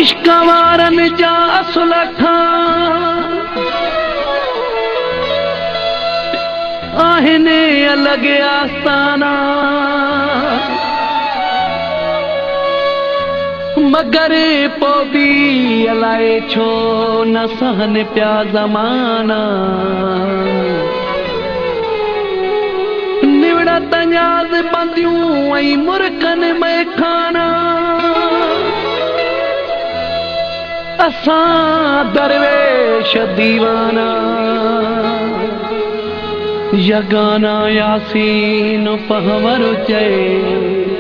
इश्क वारनि जा असुलठा आहिनि अलॻि आस्ताना मगर पोइ बि अलाए छो न सहनि पिया ज़माना निवड़ा तंजाज़ बंदियूं ऐं मुर्खनि में खाना असां दरवेश दीवाना यगाना यासीन पहवर चए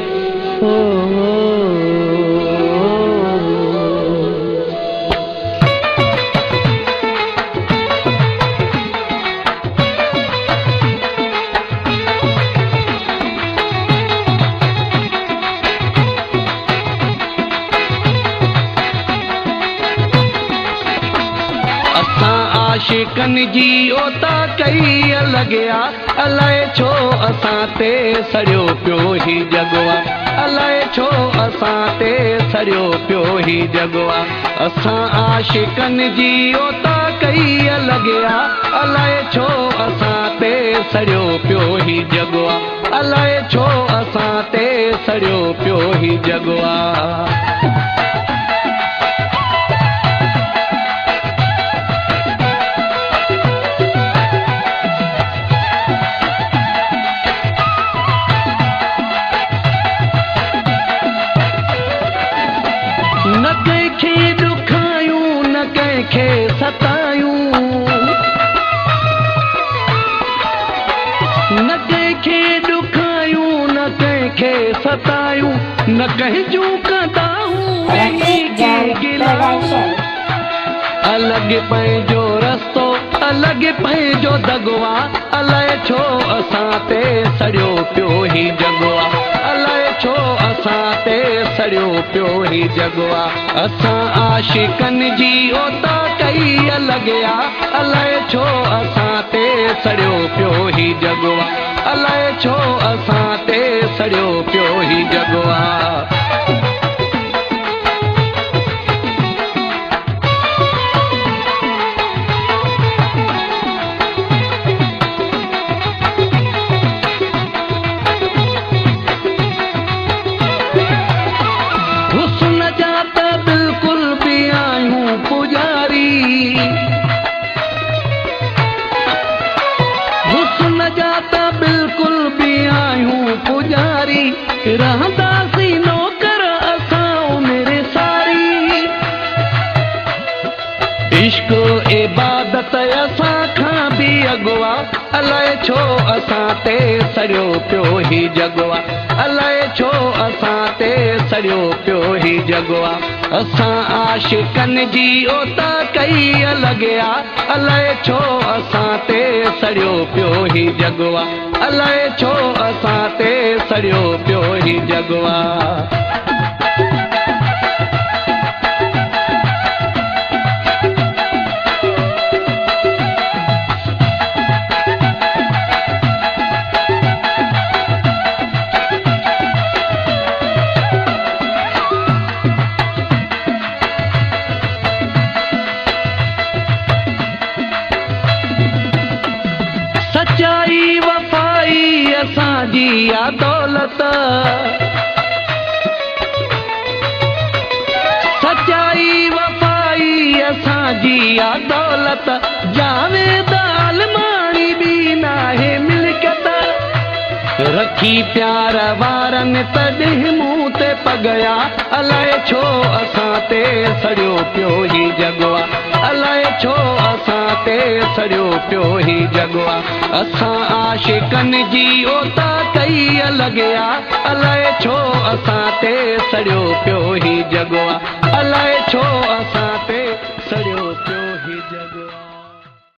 आशिकनि जी ओता कई अलॻि आहे अलाए छो असां ते सड़ियो पियो ही जॻो आहे अलाए छो असां ते सड़ियो पियो ही जॻो आहे असां आशिकनि जी ओता कई अलॻि आहे अलाए छो असां ते सड़ियो पियो ही जॻो आहे अलाए छो असां ते सड़ियो पियो ही जॻो आहे न कंहिंखे ॾुखायूं न कंहिंखे सतायूं न कंहिंखे ॾुखायूं न कंहिंखे सतायूं न कंहिंजूं कंदाऊं अलॻि पंहिंजो रस्तो अलॻि पंहिंजो दॻो आहे अलाए छो असां ते सड़ियो पियो ही जॻो आहे अलाए छो असां ते सड़ियो पियो ही जॻो आहे असां आशिकनि जी ओता कई अलॻि आहे अलाए छो असां ते सड़ियो पियो ही जॻो आहे अलाए छो असां ते सड़ियो पियो ही जॻो आहे बिल्कुल भी आयूं पुजारी रहंदासीं नौकर असां मेरे सारी इश्क इबादत असां खां बि अॻुवा अलाए छो असां ते सड़ियो पियो ही जॻो आहे अलाए छो असां ते सड़ियो पियो ही जॻो आहे असां आशिकनि जी ओता कई अलॻि आहे अलाए छो असां ते सड़ियो पियो ही जॻो आहे अलाए छो असां ते सड़ियो पियो ही जॻो आहे सच्चाई वफ़ाई असांजी आ दौलत सच्चाई वफ़ाई असांजी आ दौलत जावेद आलमानी बि नाहे मिल्कियत रखी प्यार वारनि तॾहिं मूं ते पगया अलाए छो असां ते सड़ियो पियो ही जॻो आहे अलाए छो असां ते सड़ियो पियो ही जॻो आहे असां आशिकनि जी ओता कई अलॻि आहे अलाए छो असां ते सड़ियो पियो ही जॻो आहे अलाए छो असां ते सड़ियो